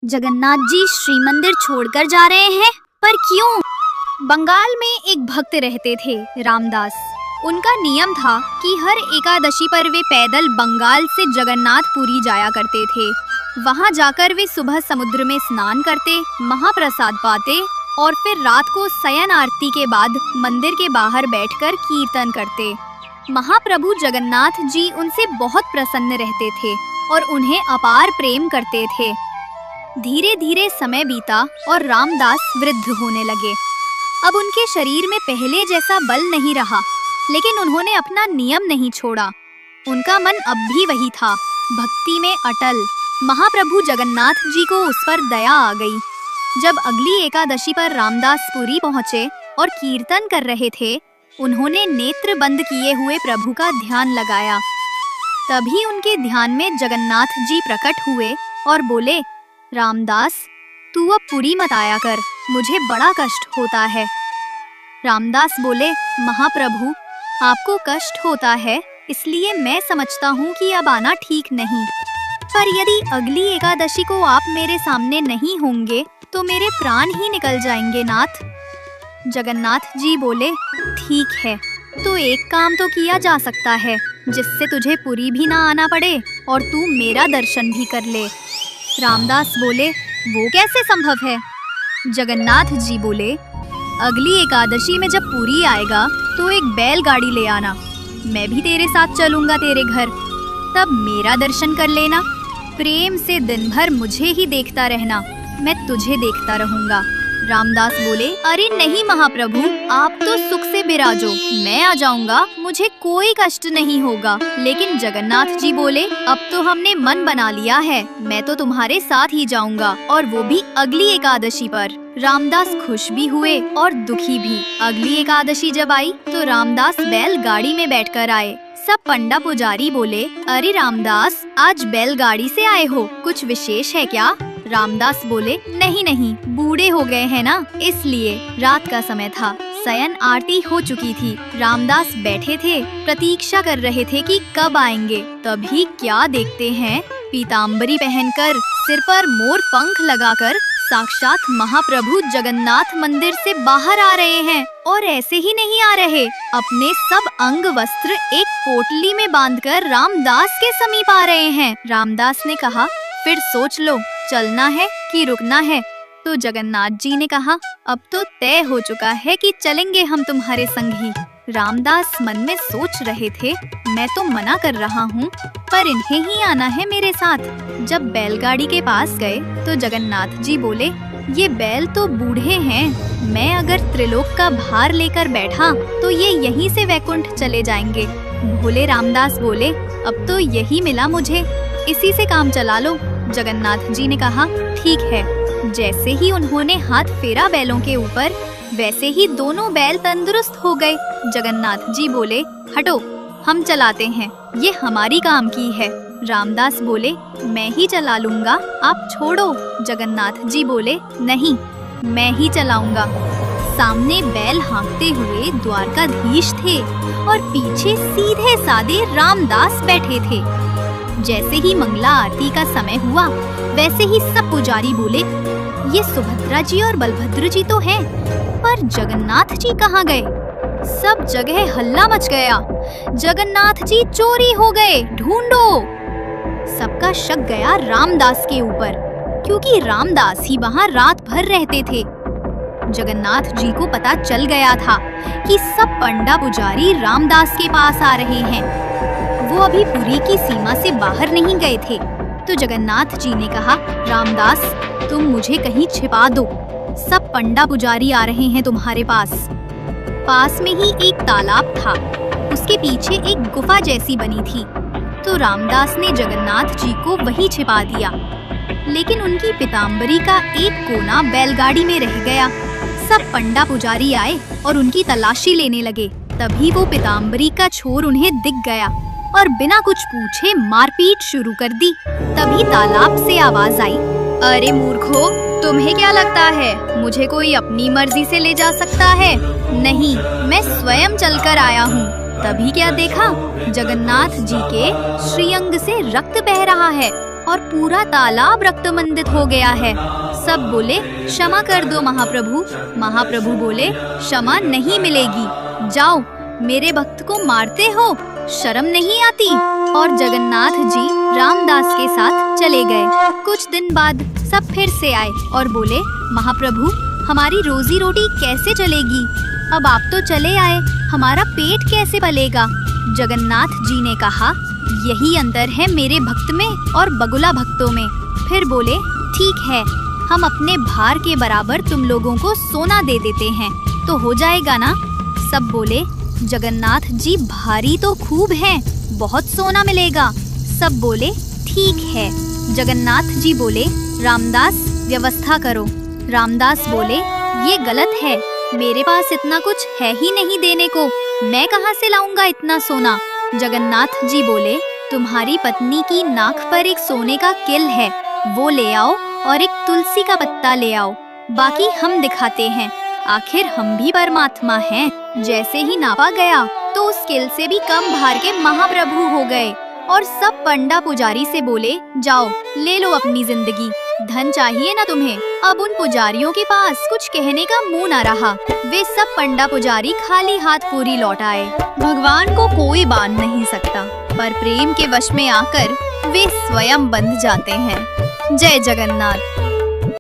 जगन्नाथ जी श्री मंदिर छोड़कर जा रहे हैं, पर क्यों? बंगाल में एक भक्त रहते थे, रामदास। उनका नियम था कि हर एकादशी पर वे पैदल बंगाल से जगन्नाथपुरी जाया करते थे। वहां जाकर वे सुबह समुद्र में स्नान करते, महाप्रसाद पाते और फिर रात को शयन आरती के बाद मंदिर के बाहर बैठकर कीर्तन करते। महाप्रभु जगन्नाथ जी उनसे बहुत प्रसन्न रहते थे और उन्हें अपार प्रेम करते थे। धीरे धीरे समय बीता और रामदास वृद्ध होने लगे। अब उनके शरीर में पहले जैसा बल नहीं रहा, लेकिन उन्होंने अपना नियम नहीं छोड़ा। उनका मन अब भी वही था, भक्ति में अटल। महाप्रभु जगन्नाथ जी को उस पर दया आ गई। जब अगली एकादशी पर रामदासपुरी पहुँचे और कीर्तन कर रहे थे, उन्होंने नेत्र बंद किए हुए प्रभु का ध्यान लगाया। तभी उनके ध्यान में जगन्नाथ जी प्रकट हुए और बोले, रामदास, तू अब पुरी मत आया कर, मुझे बड़ा कष्ट होता है। रामदास बोले, महाप्रभु, आपको कष्ट होता है इसलिए मैं समझता हूँ कि अब आना ठीक नहीं, पर यदि अगली एकादशी को आप मेरे सामने नहीं होंगे तो मेरे प्राण ही निकल जाएंगे नाथ। जगन्नाथ जी बोले, ठीक है, तो एक काम तो किया जा सकता है जिससे तुझे पुरी भी ना आना पड़े और तू मेरा दर्शन भी कर ले। रामदास बोले, वो कैसे संभव है? जगन्नाथ जी बोले, अगली एकादशी में जब पुरी आएगा तो एक बैलगाड़ी ले आना, मैं भी तेरे साथ चलूंगा तेरे घर, तब मेरा दर्शन कर लेना। प्रेम से दिन भर मुझे ही देखता रहना, मैं तुझे देखता रहूंगा। रामदास बोले, अरे नहीं महाप्रभु, आप तो सुख से विराजो, मैं आ जाऊंगा, मुझे कोई कष्ट नहीं होगा। लेकिन जगन्नाथ जी बोले, अब तो हमने मन बना लिया है, मैं तो तुम्हारे साथ ही जाऊंगा, और वो भी अगली एकादशी पर। रामदास खुश भी हुए और दुखी भी। अगली एकादशी जब आई तो रामदास बैलगाड़ी में बैठकर आए। सब पंडा पुजारी बोले, अरे रामदास, आज बैलगाड़ी से आए हो, कुछ विशेष है क्या? रामदास बोले, नहीं नहीं, बूढ़े हो गए हैं ना, इसलिए। रात का समय था, शयन आरती हो चुकी थी। रामदास बैठे थे, प्रतीक्षा कर रहे थे कि कब आएंगे। तभी क्या देखते हैं, पीताम्बरी पहनकर, सिर पर मोर पंख लगाकर साक्षात महाप्रभु जगन्नाथ मंदिर से बाहर आ रहे हैं। और ऐसे ही नहीं आ रहे, अपने सब अंग वस्त्र एक पोटली में बांधकर रामदास के समीप आ रहे हैं। रामदास ने कहा, फिर सोच लो, चलना है कि रुकना है? तो जगन्नाथ जी ने कहा, अब तो तय हो चुका है कि चलेंगे हम तुम्हारे संग ही। रामदास मन में सोच रहे थे, मैं तो मना कर रहा हूँ, पर इन्हें ही आना है मेरे साथ। जब बैलगाड़ी के पास गए तो जगन्नाथ जी बोले, ये बैल तो बूढ़े हैं, मैं अगर त्रिलोक का भार लेकर बैठा तो ये यहीं से वैकुंठ चले जाएंगे। भोले रामदास बोले, अब तो यही मिला मुझे, इसी से काम चला लो। जगन्नाथ जी ने कहा, ठीक है। जैसे ही उन्होंने हाथ फेरा बैलों के ऊपर, वैसे ही दोनों बैल तंदुरुस्त हो गए। जगन्नाथ जी बोले, हटो, हम चलाते हैं, ये हमारी काम की है। रामदास बोले, मैं ही चला लूंगा, आप छोड़ो। जगन्नाथ जी बोले, नहीं, मैं ही चलाऊंगा। सामने बैल हाँकते हुए द्वारकाधीश थे और पीछे सीधे साधे रामदास बैठे थे। जैसे ही मंगला आरती का समय हुआ, वैसे ही सब पुजारी बोले, ये सुभद्रा जी और बलभद्र जी तो हैं, पर जगन्नाथ जी कहाँ गए? सब जगह हल्ला मच गया, जगन्नाथ जी चोरी हो गए, ढूंढो। सबका शक गया रामदास के ऊपर, क्योंकि रामदास ही वहाँ रात भर रहते थे। जगन्नाथ जी को पता चल गया था कि सब पंडा पुजारी रामदास के पास आ रहे हैं। वो अभी पुरी की सीमा से बाहर नहीं गए थे। तो जगन्नाथ जी ने कहा, रामदास, तुम मुझे कहीं छिपा दो, सब पंडा पुजारी आ रहे हैं तुम्हारे पास। पास में ही एक तालाब था, उसके पीछे एक गुफा जैसी बनी थी। तो रामदास ने जगन्नाथ जी को वहीं छिपा दिया, लेकिन उनकी पीताम्बरी का एक कोना बैलगाड़ी में रह गया। सब पंडा पुजारी आए और उनकी तलाशी लेने लगे। तभी वो पीताम्बरी का छोर उन्हें दिख गया और बिना कुछ पूछे मारपीट शुरू कर दी। तभी तालाब से आवाज आई, अरे मूर्खो, तुम्हें क्या लगता है मुझे कोई अपनी मर्जी से ले जा सकता है? नहीं, मैं स्वयं चलकर आया हूँ। तभी क्या देखा, जगन्नाथ जी के श्रीअंग से रक्त बह रहा है और पूरा तालाब रक्तमंडित हो गया है। सब बोले क्षमा कर दो महाप्रभु। महाप्रभु बोले क्षमा नहीं मिलेगी, जाओ, मेरे भक्त को मारते हो, शर्म नहीं आती। और जगन्नाथ जी रामदास के साथ चले गए। कुछ दिन बाद सब फिर से आए और बोले महाप्रभु, हमारी रोजी रोटी कैसे चलेगी? अब आप तो चले आए, हमारा पेट कैसे पलेगा? जगन्नाथ जी ने कहा, यही अंतर है मेरे भक्त में और बगुला भक्तों में। फिर बोले ठीक है, हम अपने भार के बराबर तुम लोगों को सोना दे देते हैं, तो हो जाएगा ना? सब बोले जगन्नाथ जी भारी तो खूब हैं, बहुत सोना मिलेगा। सब बोले ठीक है। जगन्नाथ जी बोले रामदास व्यवस्था करो। रामदास बोले ये गलत है, मेरे पास इतना कुछ है ही नहीं देने को, मैं कहाँ से लाऊंगा इतना सोना? जगन्नाथ जी बोले तुम्हारी पत्नी की नाक पर एक सोने का किल है, वो ले आओ और एक तुलसी का पत्ता ले आओ, बाकी हम दिखाते हैं, आखिर हम भी परमात्मा हैं। जैसे ही नापा गया तो उस किल से भी कम भार के महाप्रभु हो गए और सब पंडा पुजारी से बोले जाओ ले लो अपनी जिंदगी, धन चाहिए ना तुम्हें? अब उन पुजारियों के पास कुछ कहने का मुंह न रहा। वे सब पंडा पुजारी खाली हाथ पूरी लौट आए। भगवान को कोई बांध नहीं सकता, पर प्रेम के वश में आकर वे स्वयं बंध जाते हैं। जय जगन्नाथ।